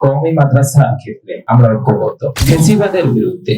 কওমি মাদ্রাসার ক্ষেত্রে আমরা ঐক্যবদ্ধ। ফ্যাসিবাদের বিরুদ্ধে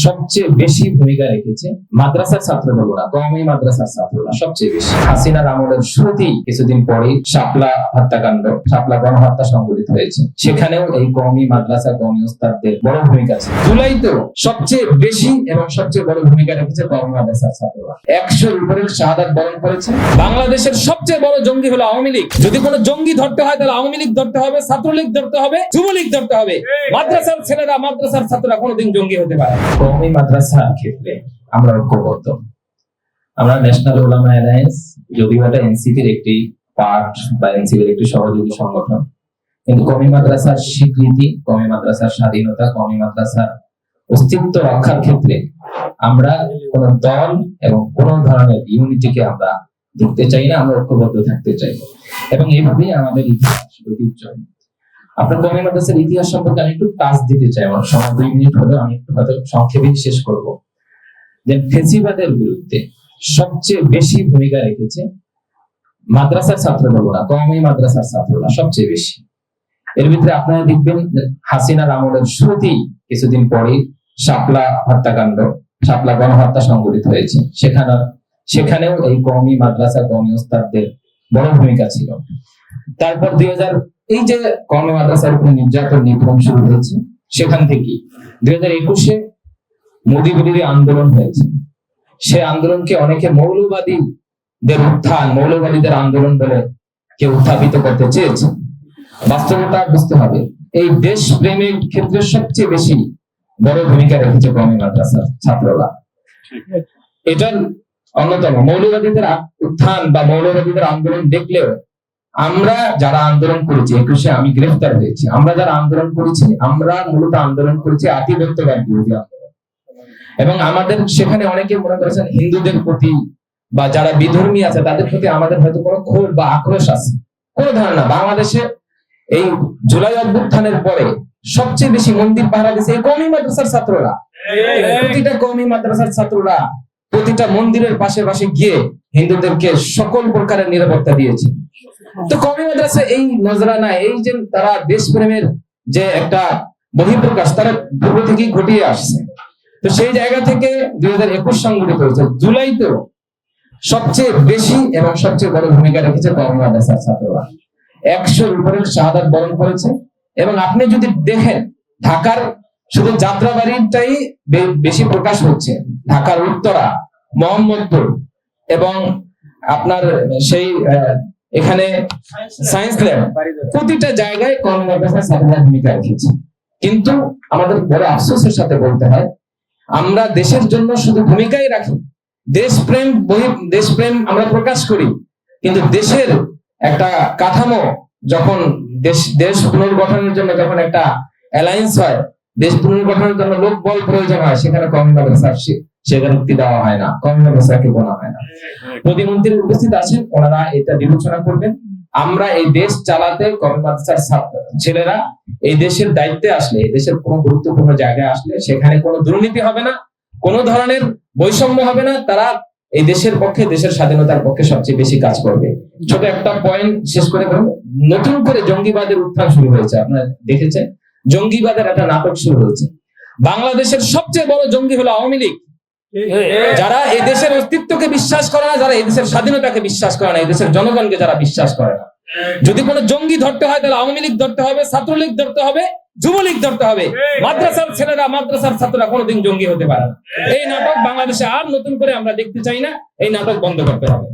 সবচেয়ে বেশি ভূমিকা রেখেছে মাদ্রাসার ছাত্র বলবো না, কওমি মাদ্রাসার ছাত্ররা সবচেয়ে বেশি। হাসিনার আমলের শুরুতেই কিছুদিন পরেই শাপলা হত্যাকাণ্ড, শাপলা গণহত্যা সংঘটিত হয়েছে, সেখানেও এই কওমি মাদ্রাসা কওমি ওস্তাদদের বড় ভূমিকা ছিল। জুলাইতেও সবচেয়ে বেশি এবং সবচেয়ে বড় ভূমিকা রেখেছে কওমি মাদ্রাসার ছাত্ররা। 100-র উপরে শাহাদাত বরণ করেছে। বাংলাদেশের সবচেয়ে বড় জঙ্গি হলো আওয়ামী লীগ। যদি কোনো জঙ্গি ধরতে হয় তাহলে আওয়ামী লীগ ধরতে হবে, ছাত্রলীগ ধরতে হবে, যুবলীগ ধরতে হবে। মাদ্রাসার ছেলেরা, মাদ্রাসার ছাত্ররা কোনোদিন জঙ্গি হতে পারে না। কওমি মাদ্রাসার ক্ষেত্রে আমরা ঐক্যবদ্ধ। আমরা ন্যাশনাল উলামা অ্যালায়েন্স, যদিও এটা এনসিপির একটি পার্ট বা এনসিপির একটি সহযোগী সংগঠন, কিন্তু কওমি মাদ্রাসার স্বীকৃতি, কওমি মাদ্রাসার স্বাধীনতা, কওমি মাদ্রাসার অস্তিত্ব রক্ষার ক্ষেত্রে আমরা কোন দল এবং কোন ধরনের ইউনিটিকে আমরা দেখতে চাই না, আমরা ঐক্যবদ্ধ থাকতে চাই। এবং এইভাবেই আমাদের ইতিহাস, ঐতিহ্য। আপনার কওমি মাদ্রাসার ইতিহাস সম্পর্কে আমি একটু টাচ দিতে চাই। আমার সময় 2 মিনিট হলে আমি একটু হয়তো সংক্ষেপে শেষ করব। যে ফ্যাসিবাদের বিরুদ্ধে সবচেয়ে বেশি ভূমিকা রেখেছে মাদ্রাসার ছাত্র বলবো না, কওমি মাদ্রাসার ছাত্ররা সবচেয়ে বেশি। এর ভিতরে আপনারা দেখবেন হাসিনার আমলের শুরুতেই কিছুদিন পরে শাপলা হত্যাকাণ্ড, শাপলা গণহত্যা সংঘটিত হয়েছে, সেখানেও এই কওমি মাদ্রাসা কওমি ওস্তাদদের বড় ভূমিকা ছিল। তারপর 2000 এই যে কওমি মাদ্রাসার উপর নির্যাতন নিপীড়ন শুরু হয়েছে, সেখান থেকে 2021-এ মোদী বিরোধী আন্দোলন হয়েছে। সে আন্দোলনকে অনেকে মৌলবাদীদের উত্থান, মৌলবাদীদের আন্দোলন বলে কেউ উত্থাপিত করতে চেয়েছে। বাস্তবতা বুঝতে হবে, এই দেশ প্রেমের ক্ষেত্রে সবচেয়ে বেশি বড় ভূমিকা রেখেছে কওমি মাদ্রাসার ছাত্ররা। এটার অন্যতম মৌলবাদীদের উত্থান বা মৌলবাদীদের আন্দোলন দেখলেও আমরা যারা আন্দোলন করেছি, 21-এ আমি গ্রেফতার হয়েছি, আমরা যারা আন্দোলন করেছি, আমরা মূলত আন্দোলন করেছি আধিপত্যবাদ বিরোধী আন্দোলন। এবং আমাদের সেখানে অনেকে মনে করেছেন হিন্দুদের প্রতি বা যারা বিধর্মী আছে তাদের প্রতি আমাদের হয়তো কোনো ক্ষোভ বা আক্রোশ আছে, কোনো ধারণা। বাংলাদেশে এই জুলাই অভ্যুত্থানের পরে সবচেয়ে বেশি মন্দির পাহারা দিয়েছে এই কওমি মাদ্রাসার ছাত্ররা। প্রতিটা কওমি মাদ্রাসার ছাত্ররা প্রতিটা মন্দিরের পাশে পাশে গিয়ে হিন্দুদেরকে সকল প্রকারের নিরাপত্তা দিয়েছে। তো কওমি মাদ্রাসা এই নজরানা, এই যে তারা দেশপ্রেমের যে একটা বহিঃপ্রকাশ, তারা পূর্ব থেকেই ঘটিয়ে আসছে। তো সেই জায়গা থেকে 2021 সংগঠিত হয়েছে। জুলাইতেও সবচেয়ে বেশি এবং সবচেয়ে বড় ভূমিকা রেখেছে কওমি মাদ্রাসার ছাত্ররা। 100-র উপরে শাহাদাত বরণ করেছে। এবং আপনি যদি দেখেন ঢাকার শুধু যাত্রাবাড়িটাই বেশি প্রকাশ হচ্ছে, ঢাকার উত্তরা, মোহাম্মদপুর এবং আপনার সেই এখানে সায়েন্স ল্যাব, প্রতিটা জায়গায় কওমি মাদ্রাসার ছাত্ররা ভূমিকা রেখেছে। কিন্তু আমাদের বড় আফসোসের সাথে বলতে হয়, আমরা দেশের জন্য শুধু ভূমিকাই রাখি, দেশপ্রেম আমরা প্রকাশ করি, কিন্তু দেশের একটা কাঠামো যখন দেশ পুনর্গঠনের জন্য যখন একটা অ্যালায়েন্স হয়, দেশ পুনর্গঠনের জন্য লোক বল প্রয়োজন হয়, সেখানে কওমি মাদ্রাসার স্বীকৃতি দেওয়া হয় না, কওমি মাদ্রাসাকে গোনা হয় না। প্রতিমন্ত্রী উপস্থিত আছেন, ওনারা এটা বিবেচনা করবেন। আমরা এই দেশ চালাতে কওমি মাদ্রাসার ছেলেরা এই দেশের দায়িত্বে আসলে, এই দেশের কোনো গুরুত্বপূর্ণ জায়গায় আসলে সেখানে কোনো দুর্নীতি হবে না, কোনো ধরনের বৈষম্য হবে না। তারা এই দেশের পক্ষে, দেশের স্বাধীনতার পক্ষে সবচেয়ে বেশি কাজ করবে। ছোট একটা পয়েন্ট শেষ করে বলবো, নতুন করে জঙ্গিবাদের উত্থান শুরু হয়েছে। আপনারা দেখেছেন জঙ্গিবাদের একটা নাটক শুরু হয়েছে। বাংলাদেশের সবচেয়ে বড় জঙ্গি হলো আওয়ামী লীগ, যারা এই দেশের অস্তিত্বকে বিশ্বাস করে না, যারা এই দেশের স্বাধীনতাকে বিশ্বাস করে না, এই দেশের জনগণকে যারা বিশ্বাস করে না। যদি কোনো জঙ্গি ধরতে হয় তাহলে আওয়ামী লীগ ধরতে হবে, ছাত্রলীগ ধরতে হবে, যুবলীগ ধরতে হবে। মাদ্রাসার ছেলেরা, মাদ্রাসার ছাত্ররা কোনোদিন জঙ্গি হতে পারে না। এই নাটক বাংলাদেশে আর নতুন করে আমরা দেখতে চাই না, এই নাটক বন্ধ করতে হবে।